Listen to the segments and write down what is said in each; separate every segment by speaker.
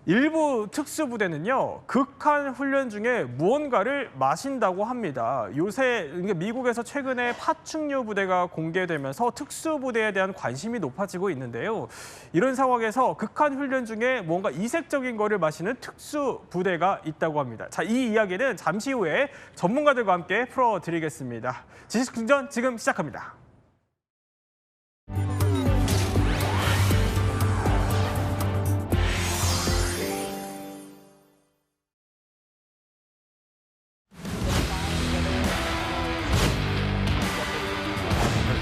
Speaker 1: 일부 특수부대는요, 극한 훈련 중에 무언가를 마신다고 합니다. 요새 미국에서 최근에 파충류 부대가 공개되면서 특수부대에 대한 관심이 높아지고 있는데요. 이런 상황에서 극한 훈련 중에 뭔가 이색적인 거를 마시는 특수부대가 있다고 합니다. 자, 이 이야기는 잠시 후에 전문가들과 함께 풀어드리겠습니다. 지식충전 지금 시작합니다.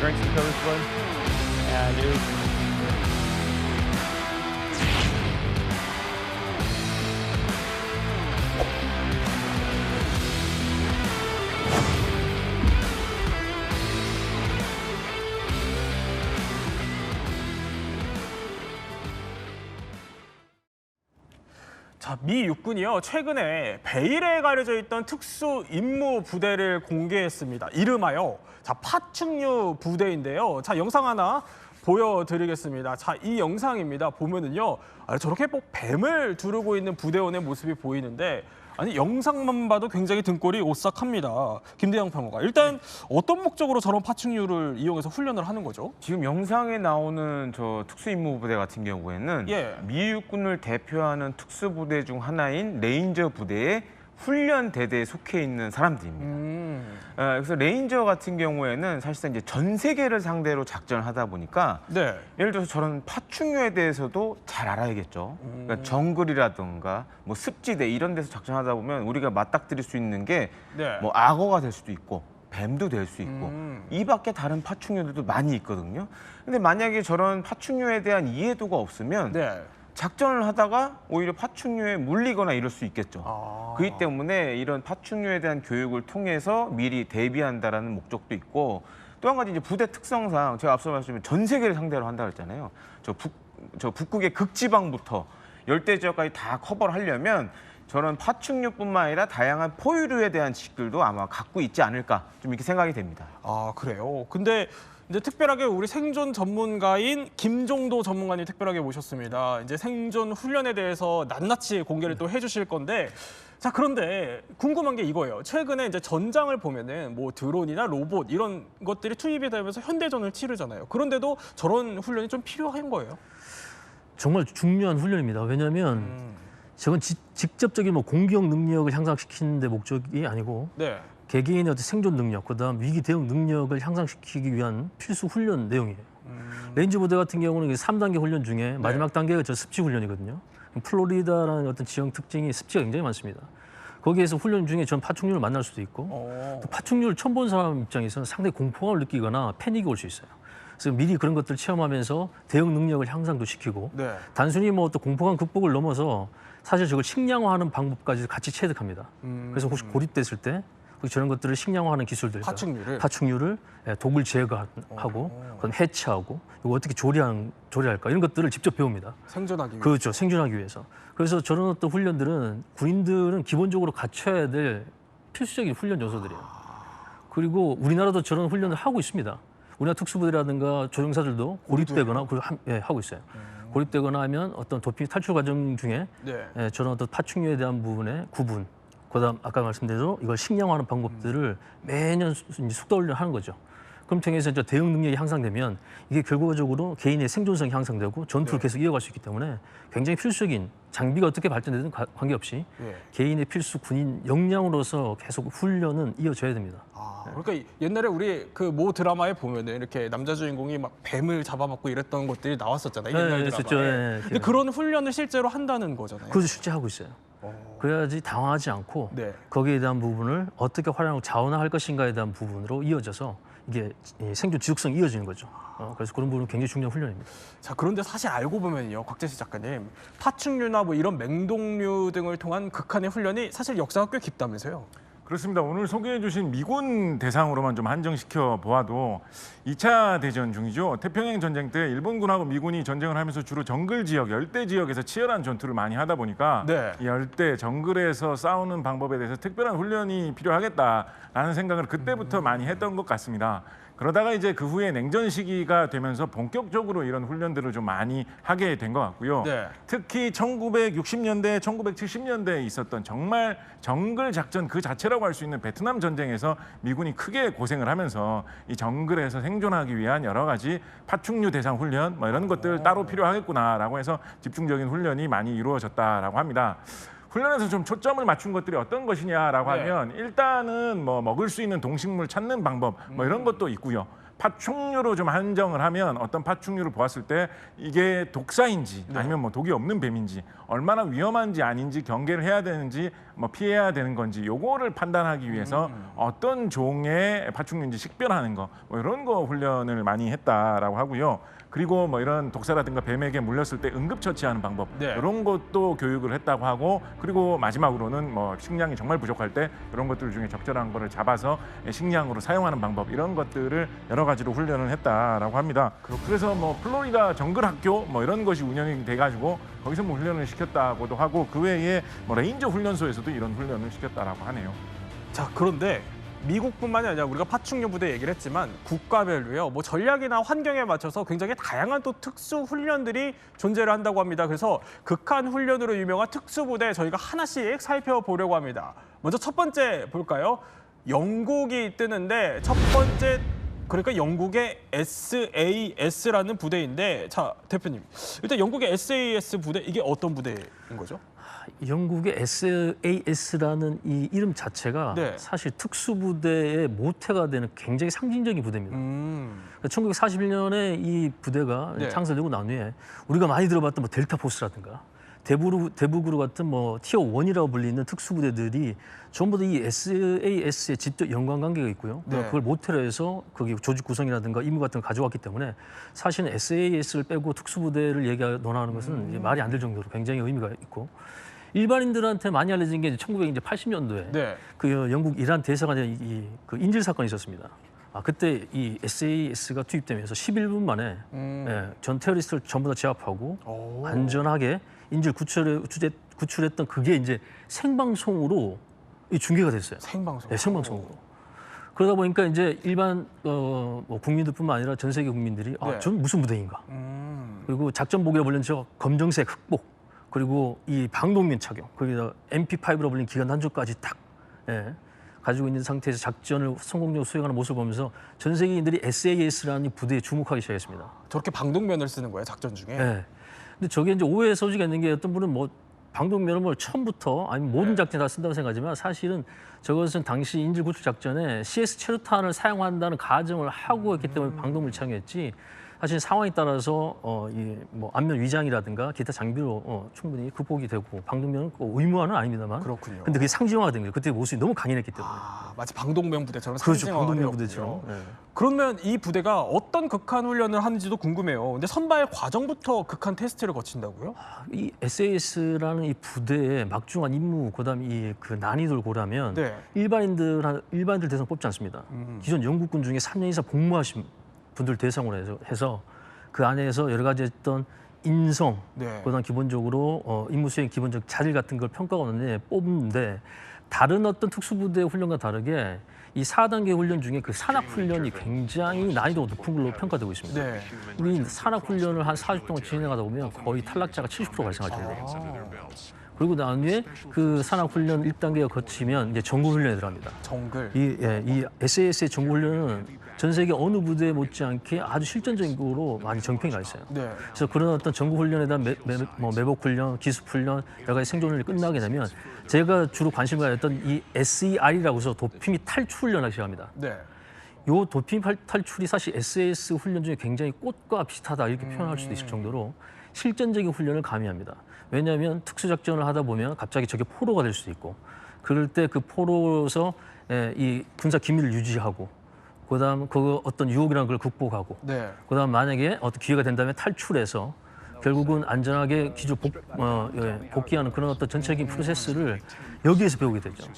Speaker 2: Drink some Coast Blood? Yeah, I do.
Speaker 1: 자, 미 육군이요, 최근에 베일에 가려져 있던 특수 임무 부대를 공개했습니다. 이름하여 파충류 부대인데요. 자, 영상 하나 보여드리겠습니다. 자, 이 영상입니다. 보면은요, 저렇게 꼭 뱀을 두르고 있는 부대원의 모습이 보이는데, 아니, 영상만 봐도 굉장히 등골이 오싹합니다. 김대영 평론가, 일단 어떤 목적으로 저런 파충류를 이용해서 훈련을 하는 거죠?
Speaker 3: 지금 영상에 나오는 저 특수임무부대 같은 경우에는 미 육군을 대표하는 특수부대 중 하나인 레인저 부대의 훈련 대대에 속해 있는 사람들입니다. 그래서 레인저 같은 경우에는 사실상 이제 전 세계를 상대로 작전을 하다 보니까 예를 들어서 저런 파충류에 대해서도 잘 알아야겠죠. 그러니까 정글이라든가 뭐 습지대 이런 데서 작전하다 보면 우리가 맞닥뜨릴 수 있는 게 뭐 악어가 될 수도 있고 뱀도 될 수 있고 이 밖에 다른 파충류들도 많이 있거든요. 근데 만약에 저런 파충류에 대한 이해도가 없으면 작전을 하다가 오히려 파충류에 물리거나 이럴 수 있겠죠. 그렇기 때문에 이런 파충류에 대한 교육을 통해서 미리 대비한다라는 목적도 있고, 또 한 가지 이제 부대 특성상 제가 앞서 말씀드린 전 세계를 상대로 한다고 했잖아요. 저 북극의 극지방부터 열대 지역까지 다 커버를 하려면 저런 파충류뿐만 아니라 다양한 포유류에 대한 지식들도 아마 갖고 있지 않을까, 좀 이렇게 생각이 됩니다.
Speaker 1: 아, 그래요? 근데 이제 특별하게 우리 생존 전문가인 김종도 전문가님 특별하게 모셨습니다. 이제 생존 훈련에 대해서 낱낱이 공개를 또 해주실 건데, 자, 그런데 궁금한 게 이거예요. 최근에 이제 전장을 보면은 뭐 드론이나 로봇 이런 것들이 투입이 되면서 현대전을 치르잖아요. 그런데도 저런 훈련이 좀 필요한 거예요?
Speaker 4: 정말 중요한 훈련입니다. 왜냐하면 저건 직접적인 뭐 공격 능력을 향상시키는 데 목적이 아니고 개개인의 어떤 생존 능력, 그다음 위기 대응 능력을 향상시키기 위한 필수 훈련 내용이에요. 레인저 부대 같은 경우는 3단계 훈련 중에 마지막 단계가 저 습지 훈련이거든요. 플로리다라는 어떤 지형 특징이 습지가 굉장히 많습니다. 거기에서 훈련 중에 전 파충류를 만날 수도 있고 또 파충류를 처음 본 사람 입장에서는 상당히 공포감을 느끼거나 패닉이 올 수 있어요. 그래서 미리 그런 것들을 체험하면서 대응 능력을 향상도 시키고 단순히 뭐 또 공포감 극복을 넘어서 사실 저걸 식량화하는 방법까지 같이 체득합니다. 그래서 혹시 고립됐을 때 저런 것들을 식량화하는 기술들, 파충류를 독을 제거하고 그건 해체하고 이거 어떻게 조리할까 이런 것들을 직접 배웁니다.
Speaker 1: 생존하기 위해서.
Speaker 4: 그렇죠, 생존하기 위해서. 그래서 저런 어떤 훈련들은 군인들은 기본적으로 갖춰야 될 필수적인 훈련 요소들이에요. 그리고 우리나라도 저런 훈련을 하고 있습니다. 우리나라 특수부대라든가 조종사들도 고립되거나 하고 있어요. 고립되거나 하면 어떤 도피 탈출 과정 중에 저런 어떤 파충류에 대한 부분의 구분, 그다음 아까 말씀드린 대로 이걸 식량화하는 방법들을 매년 숙달 훈련하는 거죠. 그럼 통해서 이제 대응 능력이 향상되면 이게 결과적으로 개인의 생존성이 향상되고 전투를 계속 이어갈 수 있기 때문에 굉장히 필수적인, 장비가 어떻게 발전되든 관계없이 개인의 필수 군인 역량으로서 계속 훈련은 이어져야 됩니다.
Speaker 1: 그러니까 옛날에 우리 그 모 드라마에 보면은 이렇게 남자 주인공이 막 뱀을 잡아먹고 이랬던 것들이 나왔었잖아요. 옛날 드라마에. 근데 그런 훈련을 실제로 한다는 거잖아요.
Speaker 4: 그것도 실제 하고 있어요. 그래야지 당황하지 않고 거기에 대한 부분을 어떻게 활용하고 자원화할 것인가에 대한 부분으로 이어져서 이게 생존 지속성이 이어지는 거죠. 그래서 그런 부분은 굉장히 중요한 훈련입니다.
Speaker 1: 자, 그런데 사실 알고 보면요, 곽재식 작가님, 파충류나 뭐 이런 맹독류 등을 통한 극한의 훈련이 사실 역사가 꽤 깊다면서요?
Speaker 2: 그렇습니다. 오늘 소개해 주신 미군 대상으로만 좀 한정시켜 보아도 2차 대전 중이죠. 태평양 전쟁 때 일본군하고 미군이 전쟁을 하면서 주로 정글 지역, 열대 지역에서 치열한 전투를 많이 하다 보니까 이 열대, 정글에서 싸우는 방법에 대해서 특별한 훈련이 필요하겠다라는 생각을 그때부터 많이 했던 것 같습니다. 그러다가 이제 그 후에 냉전 시기가 되면서 본격적으로 이런 훈련들을 좀 많이 하게 된 것 같고요.
Speaker 1: 네.
Speaker 2: 특히 1960년대, 1970년대에 있었던 정말 정글 작전 그 자체라고 할 수 있는 베트남 전쟁에서 미군이 크게 고생을 하면서 이 정글에서 생존하기 위한 여러 가지 파충류 대상 훈련 뭐 이런 것들 따로 필요하겠구나라고 해서 집중적인 훈련이 많이 이루어졌다라고 합니다. 훈련에서 좀 초점을 맞춘 것들이 어떤 것이냐라고
Speaker 1: 네.
Speaker 2: 하면 일단은 뭐 먹을 수 있는 동식물 찾는 방법 뭐 이런 것도 있고요. 파충류로 좀 한정을 하면 어떤 파충류를 보았을 때 이게 독사인지 아니면 뭐 독이 없는 뱀인지 얼마나 위험한지 아닌지 경계를 해야 되는지 뭐 피해야 되는 건지 요거를 판단하기 위해서 어떤 종의 파충류인지 식별하는 거 뭐 이런 거 훈련을 많이 했다라고 하고요. 그리고 뭐 이런 독사라든가 뱀에게 물렸을 때 응급 처치하는 방법
Speaker 1: 네.
Speaker 2: 이런 것도 교육을 했다고 하고 그리고 마지막으로는 뭐 식량이 정말 부족할 때 이런 것들 중에 적절한 거를 잡아서 식량으로 사용하는 방법 이런 것들을 여러 가지로 훈련을 했다라고 합니다. 그래서 뭐 플로리다 정글 학교 뭐 이런 것이 운영이 돼가지고 거기서 뭐 훈련을 시켰다고도 하고 그 외에 뭐 레인저 훈련소에서도 이런 훈련을 시켰다라고 하네요.
Speaker 1: 자, 그런데 미국뿐만이 아니라 우리가 파충류 부대 얘기를 했지만 국가별로요. 뭐 전략이나 환경에 맞춰서 굉장히 다양한 또 특수 훈련들이 존재를 한다고 합니다. 그래서 극한 훈련으로 유명한 특수 부대 저희가 하나씩 살펴보려고 합니다. 먼저 첫 번째 볼까요? 영국이 뜨는데 첫 번째 그러니까 영국의 SAS라는 부대인데 자, 대표님. 일단 영국의 SAS 부대 이게 어떤 부대인 거죠?
Speaker 4: 영국의 SAS라는 이 이름 자체가
Speaker 1: 네.
Speaker 4: 사실 특수부대의 모태가 되는 굉장히 상징적인 부대입니다. 1941년에 이 부대가
Speaker 1: 네.
Speaker 4: 창설되고 난 후에 우리가 많이 들어봤던 뭐 델타 포스라든가 대북으로 같은 뭐 티어 1이라고 불리는 특수부대들이 전부 다 이 SAS에 직접 연관관계가 있고요.
Speaker 1: 네.
Speaker 4: 그걸 모태로 해서 거기 조직 구성이라든가 임무 같은 걸 가져왔기 때문에 사실은 SAS를 빼고 특수부대를 논하는 것은 이제 말이 안 될 정도로 굉장히 의미가 있고 일반인들한테 많이 알려진 게 1980년도에
Speaker 1: 네.
Speaker 4: 그 영국 이란 대사관에 그 인질 사건이 있었습니다. 그때 이 SAS가 투입되면서 11분 만에 전 테러리스트를 전부 다 제압하고 안전하게 인질 구출했던 그게 이제 생방송으로 중계가 됐어요.
Speaker 1: 생방송.
Speaker 4: 네, 생방송으로. 그러다 보니까 이제 일반 뭐 국민들뿐만 아니라 전 세계 국민들이
Speaker 1: 네.
Speaker 4: 전 무슨 부대인가. 그리고 작전복이라 불리는 저 검정색 흑복 그리고 이 방독면 착용 거기다 MP5로 불리는 기관 단조까지 딱 가지고 있는 상태에서 작전을 성공적으로 수행하는 모습을 보면서 전 세계인들이 SAS라는 이 부대에 주목하기 시작했습니다.
Speaker 1: 저렇게 방독면을 쓰는 거예요, 작전 중에?
Speaker 4: 네. 근데 저게 이제 오해의 소지가 있는 게 어떤 분은 뭐 방독면을 뭐 처음부터 아니면 모든 작전에 다 쓴다고 생각하지만 사실은 저것은 당시 인질 구출 작전에 CS 체류탄을 사용한다는 가정을 하고 했기 때문에 방독면을 착용했지 사실 상황에 따라서 뭐 안면 위장이라든가 기타 장비로 충분히 극복이 되고 방독면은 꼭 의무화는 아닙니다만.
Speaker 1: 그렇군요.
Speaker 4: 근데 그게 상징화가 된 거예요. 그때 모습이 너무 강인했기 때문에.
Speaker 1: 마치 방독면 부대처럼
Speaker 4: 그렇죠.
Speaker 1: 상징화가
Speaker 4: 방독면
Speaker 1: 되었군요.
Speaker 4: 부대처럼. 네.
Speaker 1: 그러면 이 부대가 어떤 극한 훈련을 하는지도 궁금해요. 근데 선발 과정부터 극한 테스트를 거친다고요?
Speaker 4: 이 SAS라는 이 부대의 막중한 임무, 그다음 그 난이도를 고려하면
Speaker 1: 네.
Speaker 4: 일반인들 대상 뽑지 않습니다. 기존 영국군 중에 3년 이상 복무하신 분들 대상으로 해서 그 안에서 여러 가지 어떤 인성,
Speaker 1: 네.
Speaker 4: 그다음 기본적으로 임무 수행 기본적 자질 같은 걸 평가가 오는데 뽑는데 다른 어떤 특수부대 훈련과 다르게 이 4단계 훈련 중에 그 산악 훈련이 굉장히 난이도가 높은 걸로 평가되고 있습니다.
Speaker 1: 네.
Speaker 4: 우리 산악 훈련을 한 40분 동안 진행하다 보면 거의 탈락자가 70% 발생할 텐데. 그리고 나중에 그 산악 훈련 1단계가 거치면 이제 정구 훈련에 들어갑니다.
Speaker 1: 정글.
Speaker 4: 이 SAS의 정구 훈련은 전 세계 어느 부대에 못지않게 아주 실전적인 거로 많이 정평이 가 있어요.
Speaker 1: 네.
Speaker 4: 그래서 그런 어떤 정구 훈련에 대한 매복 훈련, 기습 훈련, 여러 가지 생존 훈련이 끝나게 되면 제가 주로 관심을 가졌던 이 SER이라고 해서 도피 및 탈출 훈련을 시작합니다.
Speaker 1: 네.
Speaker 4: 요 도피 탈출이 사실 SAS 훈련 중에 굉장히 꽃과 비슷하다 이렇게 표현할 수도 있을 정도로 실전적인 훈련을 가미합니다. 왜냐하면 특수작전을 하다 보면 갑자기 저게 포로가 될 수도 있고 그럴 때 그 포로에서 이 군사 기밀을 유지하고 그다음 그 어떤 유혹이라는 걸 극복하고
Speaker 1: 네.
Speaker 4: 그다음 만약에 어떤 기회가 된다면 탈출해서 결국은 안전하게 기조 복귀하는 그런 어떤 전체적인 프로세스를 여기에서 배우게 되죠.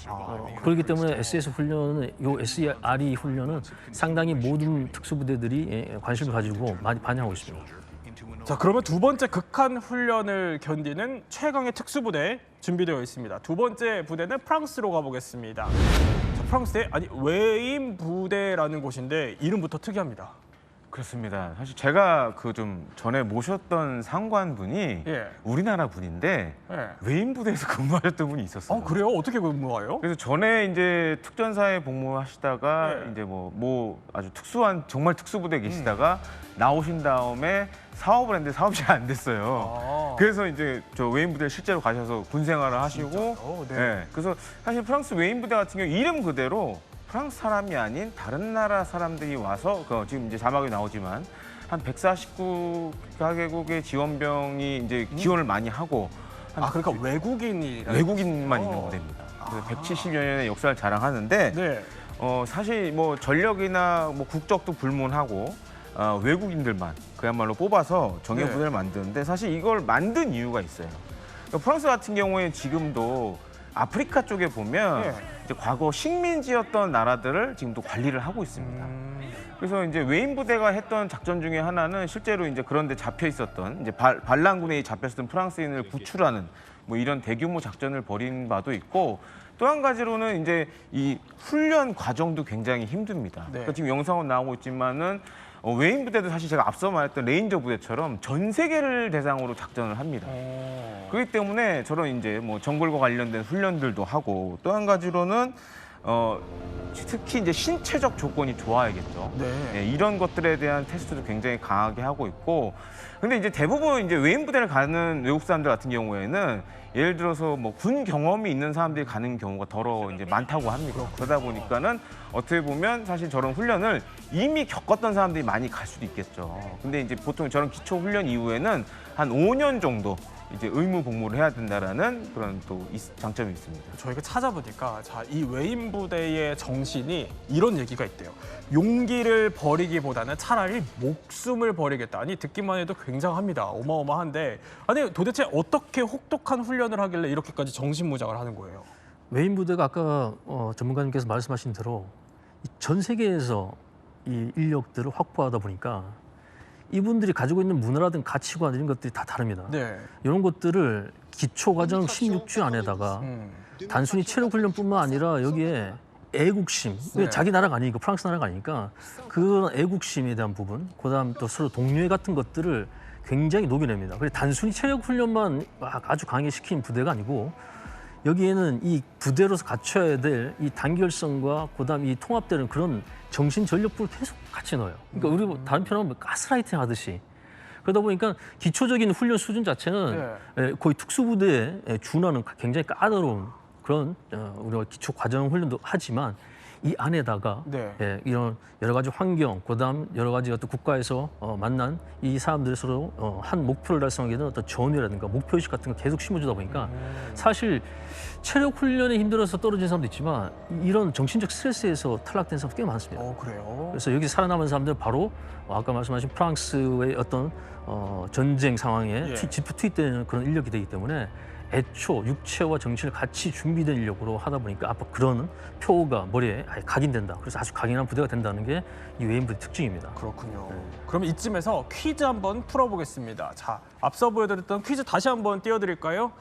Speaker 4: 그렇기 때문에 SS 훈련은 요 SRE 훈련은 상당히 모든 특수부대들이 관심을 가지고 많이 반영하고 있습니다.
Speaker 1: 자, 그러면 두 번째 극한 훈련을 견디는 최강의 특수부대 준비되어 있습니다. 두 번째 부대는 프랑스로 가보겠습니다. 자, 프랑스의 외인 부대라는 곳인데 이름부터 특이합니다.
Speaker 3: 그렇습니다. 사실 제가 그 좀 전에 모셨던 상관분이
Speaker 1: 예.
Speaker 3: 우리나라 분인데
Speaker 1: 예.
Speaker 3: 외인 부대에서 근무하셨던 분이 있었어요.
Speaker 1: 그래요? 어떻게 근무해요?
Speaker 3: 그래서 전에 이제 특전사에 복무하시다가
Speaker 1: 네.
Speaker 3: 이제 뭐 아주 특수한 정말 특수부대에 계시다가 나오신 다음에 사업을 했는데 사업이 잘 안 됐어요. 그래서 이제 저 외인 부대를 실제로 가셔서 군 생활을 하시고,
Speaker 1: 네.
Speaker 3: 네. 그래서 사실 프랑스 외인 부대 같은 경우 이름 그대로 프랑스 사람이 아닌 다른 나라 사람들이 와서 지금 이제 자막이 나오지만 한 149가국의 지원병이 이제 지원을 많이 하고
Speaker 1: 그러니까
Speaker 3: 외국인만 있는 부대입니다. 그래서 170여 년의 역사를 자랑하는데
Speaker 1: 네.
Speaker 3: 사실 뭐 전력이나 뭐 국적도 불문하고 외국인들만 그야말로 뽑아서 정예 부대를 만드는데 사실 이걸 만든 이유가 있어요. 그러니까 프랑스 같은 경우에 지금도 아프리카 쪽에 보면 이제 과거 식민지였던 나라들을 지금도 관리를 하고 있습니다. 그래서 이제 외인 부대가 했던 작전 중에 하나는 실제로 이제 그런데 잡혀 있었던 이제 반란군에 잡혔던 프랑스인을 구출하는 뭐 이런 대규모 작전을 벌인 바도 있고 또 한 가지로는 이제 이 훈련 과정도 굉장히 힘듭니다. 그러니까 지금 영상은 나오고 있지만은 외인 부대도 사실 제가 앞서 말했던 레인저 부대처럼 전 세계를 대상으로 작전을 합니다. 그렇기 때문에 저런 이제 뭐 정글과 관련된 훈련들도 하고 또 한 가지로는 특히 이제 신체적 조건이 좋아야겠죠. 네, 이런 것들에 대한 테스트도 굉장히 강하게 하고 있고, 근데 이제 대부분 이제 외인 부대를 가는 외국 사람들 같은 경우에는 예를 들어서 뭐 군 경험이 있는 사람들이 가는 경우가 더러 이제 많다고 합니다. 그러다 보니까는 어떻게 보면 사실 저런 훈련을 이미 겪었던 사람들이 많이 갈 수도 있겠죠. 근데 이제 보통 저런 기초 훈련 이후에는 한 5년 정도 이제 의무 복무를 해야 된다라는 그런 또 장점이 있습니다.
Speaker 1: 저희가 찾아보니까 이 외인 부대의 정신이 이런 얘기가 있대요. 용기를 버리기보다는 차라리 목숨을 버리겠다. 듣기만 해도 굉장합니다. 어마어마한데 도대체 어떻게 혹독한 훈련을 하길래 이렇게까지 정신무장을 하는 거예요?
Speaker 4: 외인 부대가 아까 전문가님께서 말씀하신 대로 전 세계에서 이 인력들을 확보하다 보니까 이분들이 가지고 있는 문화라든 가치관 이런 것들이 다 다릅니다.
Speaker 1: 네.
Speaker 4: 이런 것들을 기초과정 16주 안에다가 단순히 체력 훈련뿐만 아니라 여기에 애국심, 자기 나라가 아니니까 프랑스 나라가 아니니까 그런 애국심에 대한 부분, 그다음 또 서로 동료애 같은 것들을 굉장히 녹여냅니다. 그래서 단순히 체력 훈련만 아주 강하게 시킨 부대가 아니고 여기에는 이 부대로서 갖춰야 될 이 단결성과 그다음 이 통합되는 그런 정신 전력부를 계속 같이 넣어요. 그러니까 우리 다른 표현하면 가스라이팅 하듯이. 그러다 보니까 기초적인 훈련 수준 자체는 거의 특수부대에 준하는 굉장히 까다로운 그런 우리가 기초 과정 훈련도 하지만 이 안에다가 이런 여러 가지 환경, 그다음 여러 가지 어떤 국가에서 만난 이 사람들이 서로 한 목표를 달성하게 되는 어떤 전위라든가 목표의식 같은 거 계속 심어주다 보니까 사실 체력 훈련에 힘들어서 떨어진 사람도 있지만 이런 정신적 스트레스에서 탈락된 사람도 꽤 많습니다.
Speaker 1: 그래요?
Speaker 4: 그래서 여기 살아남은 사람들은 바로 아까 말씀하신 프랑스의 어떤 전쟁 상황에 투입되는 그런 인력이 되기 때문에 애초 육체와 정신을 같이 준비된 인력으로 하다 보니까 아까 그런 표가 머리에 각인된다. 그래서 아주 강인한 부대가 된다는 게 이 외인 부대 특징입니다.
Speaker 1: 그렇군요. 그럼 이쯤에서 퀴즈 한번 풀어보겠습니다. 자, 앞서 보여드렸던 퀴즈 다시 한번 띄워드릴까요?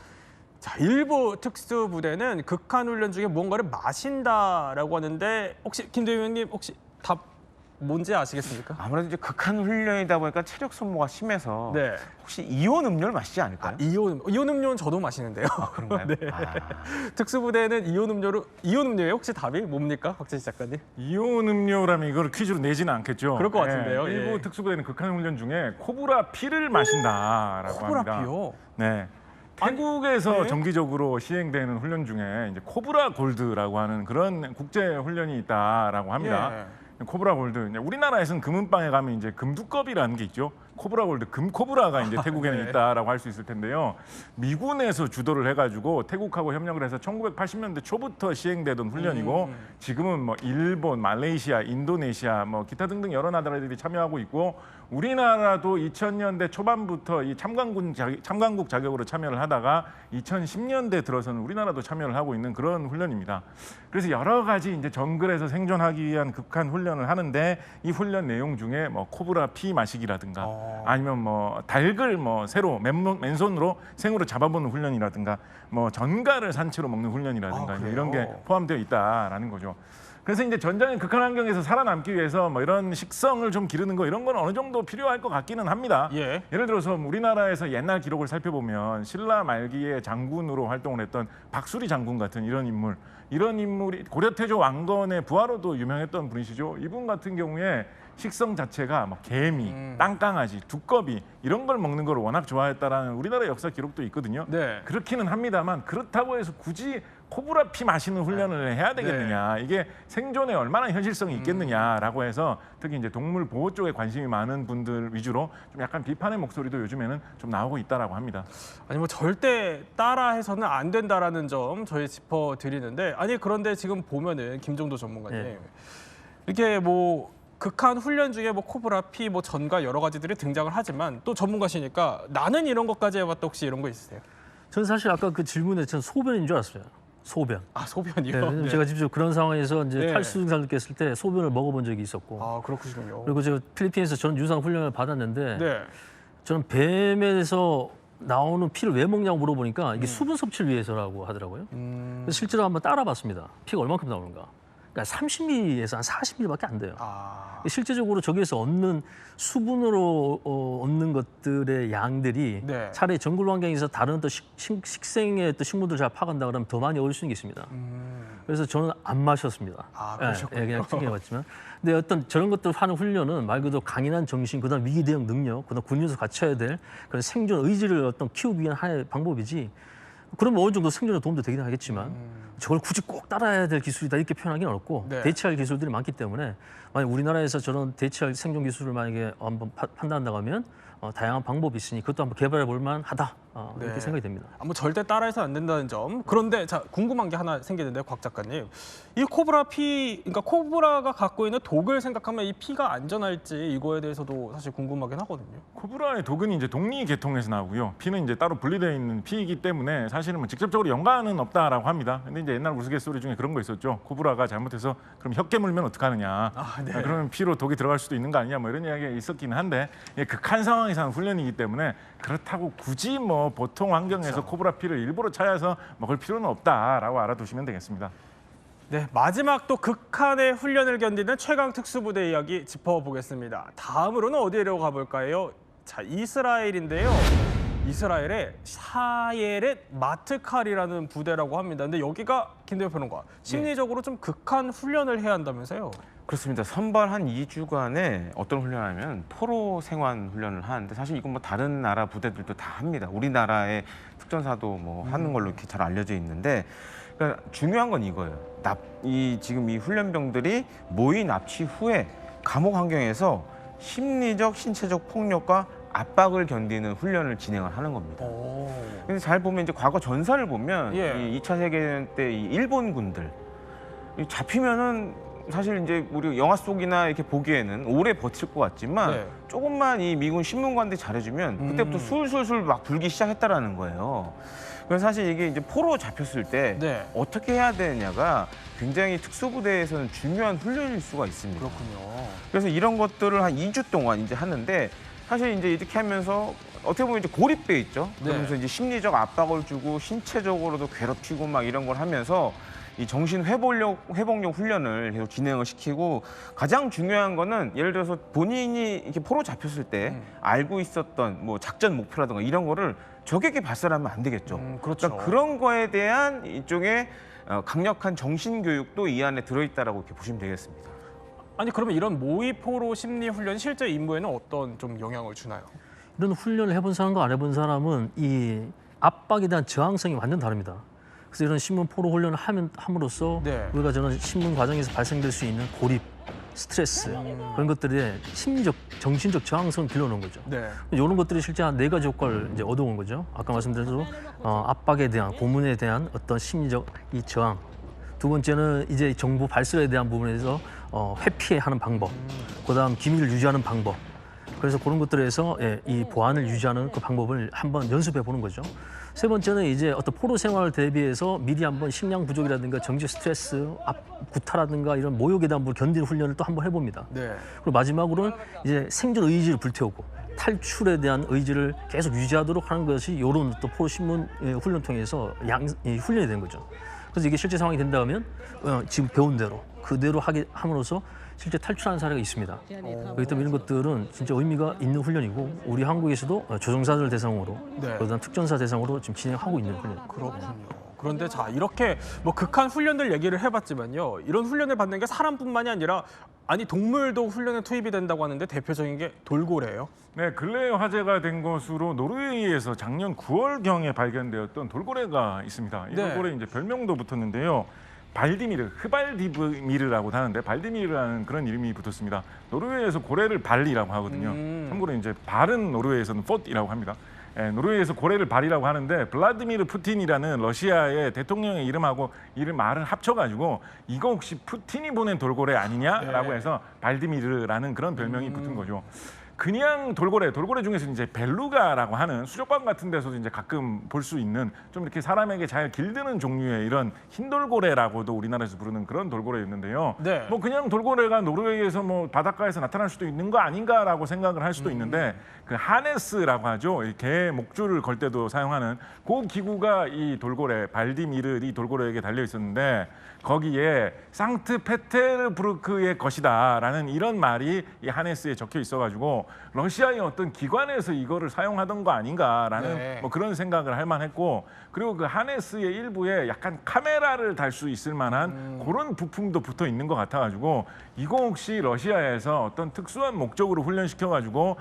Speaker 1: 자, 일부 특수부대는 극한 훈련 중에 무언가를 마신다라고 하는데 혹시 김대휘 혹시 답 뭔지 아시겠습니까?
Speaker 3: 아무래도 이제 극한 훈련이다 보니까 체력 소모가 심해서
Speaker 1: 네.
Speaker 3: 혹시 이온 음료를 마시지 않을까요?
Speaker 1: 이온 음료는 저도 마시는데요.
Speaker 3: 그런가요?
Speaker 1: 네. 특수부대는 이온 음료예요? 혹시 답이 뭡니까, 박재식 작가님?
Speaker 2: 이온 음료라면 이걸 퀴즈로 내지는 않겠죠.
Speaker 1: 그럴 것 같은데요.
Speaker 2: 일부 특수부대는 극한 훈련 중에 코브라 피를 마신다라고
Speaker 1: 코브라
Speaker 2: 합니다.
Speaker 1: 피요?
Speaker 2: 네. 태국에서 정기적으로 시행되는 훈련 중에 이제 코브라 골드라고 하는 그런 국제 훈련이 있다라고 합니다. 코브라 골드. 우리나라에서는 금은방에 가면 이제 금두껍이라는 게 있죠. 코브라 골드, 금코브라가 이제 태국에는 있다라고 할 수 있을 텐데요. 미군에서 주도를 해가지고 태국하고 협력을 해서 1980년대 초부터 시행되던 훈련이고 지금은 뭐 일본, 말레이시아, 인도네시아, 뭐 기타 등등 여러 나라들이 참여하고 있고 우리나라도 2000년대 초반부터 이 참관국 자격으로 참여를 하다가 2010년대 들어서는 우리나라도 참여를 하고 있는 그런 훈련입니다. 그래서 여러 가지 이제 정글에서 생존하기 위한 극한 훈련을 하는데 이 훈련 내용 중에 뭐 코브라 피 마시기라든가 아니면 뭐 닭을 뭐 새로 맨손으로 생으로 잡아보는 훈련이라든가 뭐 전갈을 산채로 먹는 훈련이라든가 이런 게 포함되어 있다라는 거죠. 그래서 이제 전장의 극한 환경에서 살아남기 위해서 뭐 이런 식성을 좀 기르는 거 이런 건 어느 정도 필요할 것 같기는 합니다. 예를 들어서 우리나라에서 옛날 기록을 살펴보면 신라 말기에 장군으로 활동을 했던 박수리 장군 같은 이런 인물이 고려태조 왕건의 부하로도 유명했던 분이시죠. 이분 같은 경우에 식성 자체가 뭐 개미, 땅강아지, 두꺼비 이런 걸 먹는 걸 워낙 좋아했다라는 우리나라 역사 기록도 있거든요. 그렇기는 합니다만 그렇다고 해서 굳이 코브라 피 마시는 훈련을 해야 되겠느냐, 이게 생존에 얼마나 현실성이 있겠느냐라고 해서 특히 이제 동물 보호 쪽에 관심이 많은 분들 위주로 좀 약간 비판의 목소리도 요즘에는 좀 나오고 있다라고 합니다.
Speaker 1: 아니 뭐 절대 따라해서는 안 된다라는 점 저희 짚어드리는데, 아니 그런데 지금 보면은 김종도 전문가님 이렇게 뭐 극한 훈련 중에 뭐 코브라 피, 뭐 전가 여러 가지들이 등장을 하지만 또 전문가시니까 나는 이런 것까지 해봤다, 혹시 이런 거 있으세요?
Speaker 4: 저는 사실 아까 그 질문에 저는 소변인 줄 알았어요. 소변.
Speaker 1: 아, 소변이요?
Speaker 4: 네, 왜냐면 제가 직접 그런 상황에서 이제 탈수 증상을 느꼈을 때 소변을 먹어본 적이 있었고.
Speaker 1: 아, 그렇군요.
Speaker 4: 그리고 제가 필리핀에서 전 유상 훈련을 받았는데 저는 뱀에서 나오는 피를 왜 먹냐고 물어보니까 이게 수분 섭취를 위해서라고 하더라고요. 그래서 실제로 한번 따라봤습니다. 피가 얼마큼 나오는가. 그러니까 30ml에서 한 40ml밖에 안 돼요. 실제적으로 저기에서 얻는 수분으로 얻는 것들의 양들이 차라리 정글 환경에서 다른 또 식생의 또 식물들 잘 파간다 그러면 더 많이 얻을 수 있는 게 있습니다. 그래서 저는 안 마셨습니다.
Speaker 1: 그러셨군요.
Speaker 4: 그냥 튕겨봤지만. 근데 어떤 저런 것들 하는 훈련은 말 그대로 강인한 정신, 그다음 위기 대응 능력, 그다음 군인에서 갖춰야 될 그런 생존 의지를 어떤 키우기 위한 하나의 방법이지. 그러면 어느 정도 생존에 도움도 되긴 하겠지만 저걸 굳이 꼭 따라야 될 기술이다 이렇게 표현하기는 어렵고 대체할 기술들이 많기 때문에 만약 우리나라에서 저런 대체할 생존 기술을 만약에 한번 판단한다고 하면 다양한 방법이 있으니 그것도 한번 개발해 볼 만하다 이렇게 생각이 됩니다.
Speaker 1: 뭐 절대 따라해서 안 된다는 점. 그런데 자, 궁금한 게 하나 생기는데, 곽 작가님, 이 코브라 피, 그러니까 코브라가 갖고 있는 독을 생각하면 이 피가 안전할지 이거에 대해서도 사실 궁금하긴 하거든요.
Speaker 2: 코브라의 독은 이제 독리 계통에서 나오고요. 피는 이제 따로 분리되어 있는 피이기 때문에 사실은 뭐 직접적으로 연관은 없다라고 합니다. 근데 이제 옛날 우스갯소리 중에 그런 거 있었죠. 코브라가 잘못해서 그럼 혀 깨물면 어떡하느냐. 그러면 피로 독이 들어갈 수도 있는 거 아니냐, 뭐 이런 이야기가 있었긴 한데 극한 상황에서 하는 훈련이기 때문에 그렇다고 굳이 뭐 보통 환경에서 코브라 피를 일부러 찾아서 먹을 필요는 없다라고 알아두시면 되겠습니다.
Speaker 1: 네, 마지막 또 극한의 훈련을 견디는 최강 특수부대 이야기 짚어보겠습니다. 다음으로는 어디로 가볼까요? 자, 이스라엘인데요. 이스라엘의 샤예렛 마트칼이라는 부대라고 합니다. 근데 여기가 김대호 평론가, 심리적으로 좀 극한 훈련을 해야 한다면서요?
Speaker 3: 그렇습니다. 선발 한 2주간에 어떤 훈련을 하면 포로 생환 훈련을 하는데, 사실 이건 뭐 다른 나라 부대들도 다 합니다. 우리나라의 특전사도 뭐 하는 걸로 이렇게 잘 알려져 있는데, 그러니까 중요한 건 이거예요. 지금 이 훈련병들이 모의 납치 후에 감옥 환경에서 심리적, 신체적 폭력과 압박을 견디는 훈련을 진행을 하는 겁니다. 근데 잘 보면 이제 과거 전사를 보면 이 2차 세계대전 때 이 일본 군들 잡히면은 사실 이제 우리 영화 속이나 이렇게 보기에는 오래 버틸 것 같지만 조금만 이 미군 신문관들이 잘해주면 그때부터 술술술 막 불기 시작했다라는 거예요. 그래서 사실 이게 이제 포로 잡혔을 때 어떻게 해야 되느냐가 굉장히 특수부대에서는 중요한 훈련일 수가 있습니다.
Speaker 1: 그렇군요.
Speaker 3: 그래서 이런 것들을 한 2주 동안 이제 하는데, 사실 이제 이렇게 하면서 어떻게 보면 이제 고립돼 있죠. 그러면서 이제 심리적 압박을 주고 신체적으로도 괴롭히고 막 이런 걸 하면서 이 정신 회복력 훈련을 계속 진행을 시키고, 가장 중요한 거는 예를 들어서 본인이 이렇게 포로 잡혔을 때 알고 있었던 뭐 작전 목표라든가 이런 거를 적에게 발설하면 안 되겠죠.
Speaker 1: 그렇죠.
Speaker 3: 그러니까 그런 거에 대한 이쪽에 강력한 정신 교육도 이 안에 들어있다라고 이렇게 보시면 되겠습니다.
Speaker 1: 아니 그러면 이런 모의 포로 심리 훈련 실제 임무에는 어떤 좀 영향을 주나요?
Speaker 4: 이런 훈련을 해본 사람과 안 해본 사람은 이 압박에 대한 저항성이 완전 다릅니다. 그래서 이런 신문 포로 훈련을 함으로써 우리가 저는 신문 과정에서 발생될 수 있는 고립, 스트레스 그런 것들의 심리적, 정신적 저항성을 길러놓은 거죠. 이런 것들이 실제 한 4가지 효과를 이제 얻어온 거죠. 아까 말씀드린 대로 압박에 대한, 고문에 대한 어떤 심리적 이 저항. 두 번째는 이제 정보 발설에 대한 부분에서 회피하는 방법. 그다음 기밀을 유지하는 방법. 그래서 그런 것들에서 이 보안을 유지하는 그 방법을 한번 연습해 보는 거죠. 세 번째는 이제 어떤 포로 생활을 대비해서 미리 한번 식량 부족이라든가 정지 스트레스, 구타라든가 이런 모욕에 대한 견디는 훈련을 또 한번 해봅니다. 그리고 마지막으로는 이제 생존 의지를 불태우고 탈출에 대한 의지를 계속 유지하도록 하는 것이 이런 또 포로신문 훈련 통해서 훈련이 된 거죠. 그래서 이게 실제 상황이 된다면 지금 배운 대로 그대로 하게 함으로써 실제 탈출하는 사례가 있습니다. 그렇기 때문에 이런 것들은 진짜 의미가 있는 훈련이고 우리 한국에서도 조종사들 대상으로 그다음 특전사 대상으로 지금 진행하고 있는 훈련입니다.
Speaker 1: 그렇군요. 그런데 자 이렇게 뭐 극한 훈련들 얘기를 해봤지만요. 이런 훈련을 받는 게 사람뿐만이 아니라 동물도 훈련에 투입이 된다고 하는데 대표적인 게 돌고래예요.
Speaker 2: 네, 근래 화제가 된 것으로 노르웨이에서 작년 9월경에 발견되었던 돌고래가 있습니다. 이 돌고래 이제 별명도 붙었는데요. 발디미르, 흐발디미르라고 하는데 발디미르라는 그런 이름이 붙었습니다. 노르웨이에서 고래를 발이라고 하거든요. 참고로 이제 발은 노르웨이에서는 폿이라고 합니다. 노르웨이에서 고래를 발이라고 하는데 블라디미르 푸틴이라는 러시아의 대통령의 이름하고 이름 말을 합쳐가지고 이거 혹시 푸틴이 보낸 돌고래 아니냐라고 해서 발디미르라는 그런 별명이 붙은 거죠. 그냥 돌고래 중에서 이제 벨루가라고 하는 수족관 같은 데서도 이제 가끔 볼 수 있는 좀 이렇게 사람에게 잘 길드는 종류의 이런 흰 돌고래라고도 우리나라에서 부르는 그런 돌고래였는데요. 뭐 그냥 돌고래가 노르웨이에서 뭐 바닷가에서 나타날 수도 있는 거 아닌가라고 생각을 할 수도 있는데 그 하네스라고 하죠. 개 목줄을 걸 때도 사용하는 그 기구가 이 돌고래 발디미르 이 돌고래에게 달려 있었는데 거기에 상트페테르부르크의 것이다라는 이런 말이 이 하네스에 적혀 있어가지고 러시아의 어떤 기관에서 이거를 사용하던 거 아닌가라는 뭐 그런 생각을 할 만했고 그리고 그 하네스의 일부에 약간 카메라를 달 수 있을 만한 그런 부품도 붙어 있는 것 같아가지고 이거 혹시 러시아에서 어떤 특수한 목적으로 훈련시켜가지고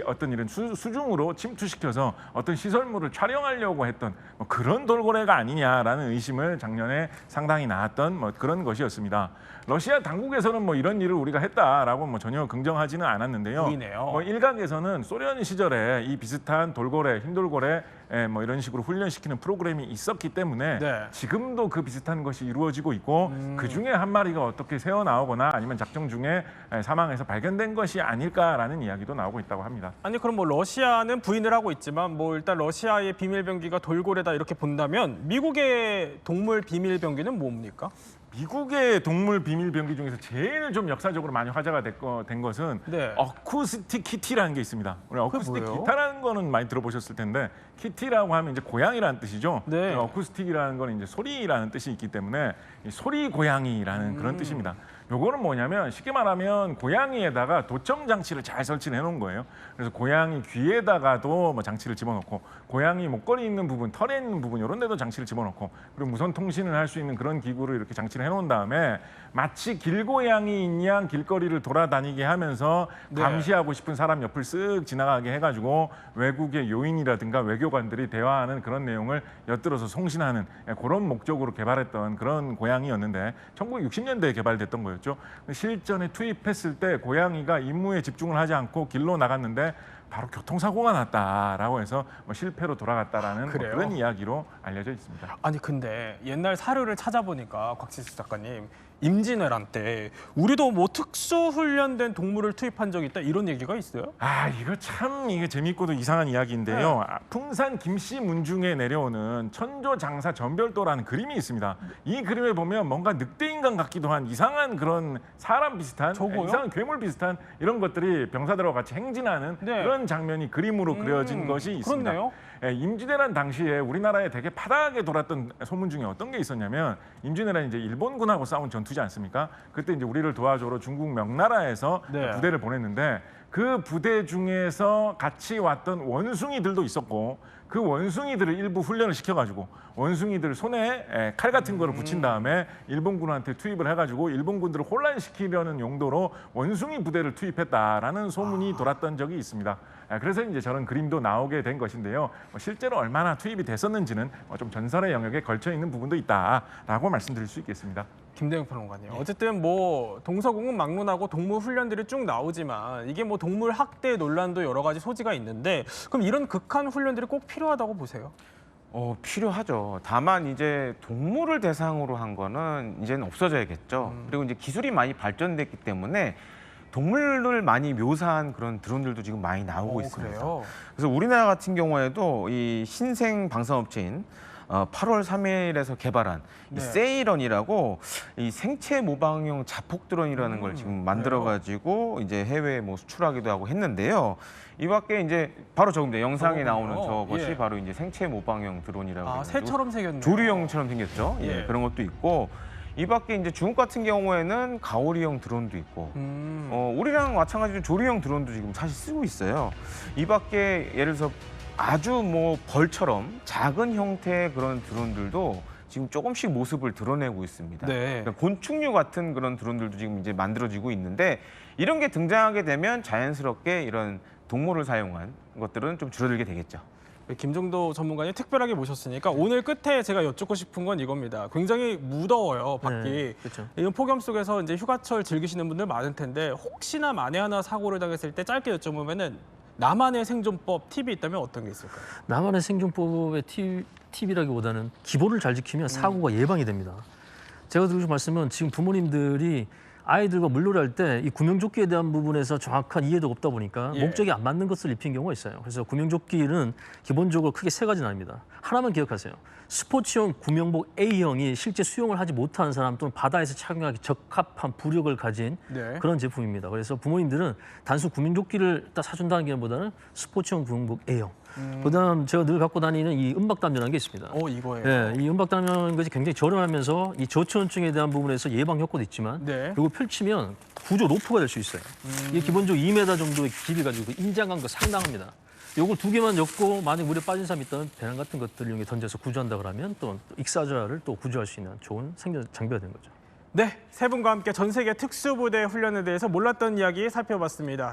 Speaker 2: 어떤 이런 수중으로 침투시켜서 어떤 시설물을 촬영하려고 했던 뭐 그런 돌고래가 아니냐라는 의심을 작년에 상당히 나왔던 뭐 그런 것이었습니다. 러시아 당국에서는 뭐 이런 일을 우리가 했다라고 뭐 전혀 긍정하지는 않았는데요. 뭐 일각에서는 소련 시절에 이 비슷한 돌고래, 흰 돌고래 뭐 이런 식으로 훈련시키는 프로그램이 있었기 때문에 지금도 그 비슷한 것이 이루어지고 있고 그 중에 한 마리가 어떻게 새어 나오거나 아니면 작전 중에 사망해서 발견된 것이 아닐까라는 이야기도 나오고 있다고 합니다.
Speaker 1: 아니 그럼 뭐 러시아는 부인을 하고 있지만 뭐 일단 러시아의 비밀병기가 돌고래다 이렇게 본다면 미국의 동물 비밀병기는 뭡니까?
Speaker 2: 미국의 동물 비밀 병기 중에서 제일 좀 역사적으로 많이 화제가 된 것은 어쿠스틱 키티라는 게 있습니다. 우리 어쿠스틱 기타라는 거는 많이 들어보셨을 텐데 키티라고 하면 이제 고양이라는 뜻이죠. 어쿠스틱이라는 건 이제 소리라는 뜻이 있기 때문에 소리 고양이라는 그런 뜻입니다. 요거는 뭐냐면 쉽게 말하면 고양이에다가 도청 장치를 잘 설치를 해놓은 거예요. 그래서 고양이 귀에다가도 뭐 장치를 집어넣고 고양이 목걸이 있는 부분, 털에 있는 부분 이런 데도 장치를 집어넣고 그리고 무선 통신을 할 수 있는 그런 기구를 이렇게 장치를 해놓은 다음에 마치 길고양이인 양 길거리를 돌아다니게 하면서 감시하고 싶은 사람 옆을 쓱 지나가게 해가지고 외국의 요인이라든가 외교관들이 대화하는 그런 내용을 엿들어서 송신하는 그런 목적으로 개발했던 그런 고양이였는데 1960년대에 개발됐던 거였죠. 실전에 투입했을 때 고양이가 임무에 집중을 하지 않고 길로 나갔는데 바로 교통사고가 났다라고 해서 뭐 실패로 돌아갔다라는 뭐 그런 이야기로 알려져 있습니다.
Speaker 1: 아니 근데 옛날 사료를 찾아보니까 곽지수 작가님 임진왜란 때 우리도 뭐 특수훈련된 동물을 투입한 적이 있다 이런 얘기가 있어요?
Speaker 2: 아 이거 참 이게 재밌고도 이상한 이야기인데요. 풍산 김씨 문중에 내려오는 천조장사 전별도라는 그림이 있습니다. 이 그림에 보면 뭔가 늑대인간 같기도 한 이상한 그런 사람 비슷한 이상한 괴물 비슷한 이런 것들이 병사들과 같이 행진하는 그런 장면이 그림으로 그려진 것이 있습니다.
Speaker 1: 그렇네요.
Speaker 2: 임진왜란 당시에 우리나라에 되게 파다하게 돌았던 소문 중에 어떤 게 있었냐면 임진왜란 이제 일본군하고 싸운 전투지 않습니까? 그때 이제 우리를 도와주러 중국 명나라에서 부대를 보냈는데 그 부대 중에서 같이 왔던 원숭이들도 있었고 그 원숭이들을 일부 훈련을 시켜가지고 원숭이들 손에 칼 같은 거를 붙인 다음에 일본군한테 투입을 해가지고 일본군들을 혼란시키려는 용도로 원숭이 부대를 투입했다라는 소문이 돌았던 적이 있습니다. 그래서 이제 저런 그림도 나오게 된 것인데요. 실제로 얼마나 투입이 됐었는지는 좀 전설의 영역에 걸쳐 있는 부분도 있다라고 말씀드릴 수 있겠습니다.
Speaker 1: 김대영 평론가님. 어쨌든 뭐 동서공은 막론하고 동물 훈련들이 쭉 나오지만 이게 뭐 동물 학대 논란도 여러 가지 소지가 있는데 그럼 이런 극한 훈련들이 꼭 필요하다고 보세요?
Speaker 3: 필요하죠. 다만 이제 동물을 대상으로 한 거는 이제는 없어져야겠죠. 그리고 이제 기술이 많이 발전됐기 때문에 동물을 많이 묘사한 그런 드론들도 지금 많이 나오고 있습니다.
Speaker 1: 그래요?
Speaker 3: 그래서 우리나라 같은 경우에도 이 신생 방산업체인 8월 3일에서 개발한 이 세이런이라고 이 생체 모방용 자폭 드론이라는 걸 지금 만들어가지고 이제 해외에 뭐 수출하기도 하고 했는데요. 이 밖에 이제 바로 저겁니다. 영상에 나오는 저것이 바로 이제 생체 모방용 드론이라고.
Speaker 1: 새처럼 생겼네요.
Speaker 3: 조류형처럼 생겼죠. 예, 그런 것도 있고. 이 밖에 이제 중국 같은 경우에는 가오리형 드론도 있고, 우리랑 마찬가지로 조류형 드론도 지금 사실 쓰고 있어요. 이 밖에 예를 들어서 아주 뭐 벌처럼 작은 형태의 그런 드론들도 지금 조금씩 모습을 드러내고 있습니다. 그러니까 곤충류 같은 그런 드론들도 지금 이제 만들어지고 있는데 이런 게 등장하게 되면 자연스럽게 이런 동물을 사용한 것들은 좀 줄어들게 되겠죠.
Speaker 1: 김정도 전문가님 특별하게 모셨으니까 오늘 끝에 제가 여쭙고 싶은 건 이겁니다. 굉장히 무더워요, 밖이.
Speaker 4: 그렇죠.
Speaker 1: 이런 폭염 속에서 이제 휴가철 즐기시는 분들 많을 텐데 혹시나 만에 하나 사고를 당했을 때 짧게 여쭤보면은 나만의 생존법 팁이 있다면 어떤 게 있을까요?
Speaker 4: 나만의 생존법의 팁이라기보다는 기본을 잘 지키면 사고가 예방이 됩니다. 제가 드리고 싶은 말씀은 지금 부모님들이 아이들과 물놀이 할 때 이 구명조끼에 대한 부분에서 정확한 이해도가 없다 보니까 목적이 안 맞는 것을 입힌 경우가 있어요. 그래서 구명조끼는 기본적으로 크게 세 가지는 아닙니다. 하나만 기억하세요. 스포츠용 구명복 A형이 실제 수영을 하지 못하는 사람 또는 바다에서 착용하기 적합한 부력을 가진 그런 제품입니다. 그래서 부모님들은 단순 구명조끼를 딱 사준다는 게보다는 스포츠용 구명복 A형. 그다음 제가 늘 갖고 다니는 이 은박담요라는 게 있습니다.
Speaker 1: 이거예요.
Speaker 4: 네, 이 은박담요는 것이 굉장히 저렴하면서 이 저체온증에 대한 부분에서 예방 효과도 있지만 그리고 펼치면 구조 노프가 될 수 있어요. 이게 기본적으로 2m 정도의 길이 가지고 인장감도 상당합니다. 요걸 두 개만 엮고 만약 물에 빠진 사람이 있다면 배낭 같은 것들을 이용해 던져서 구조한다 그러면 또 익사자를 또 구조할 수 있는 좋은 생존 장비가 되는 거죠.
Speaker 1: 네, 세 분과 함께 전 세계 특수부대 훈련에 대해서 몰랐던 이야기 살펴봤습니다.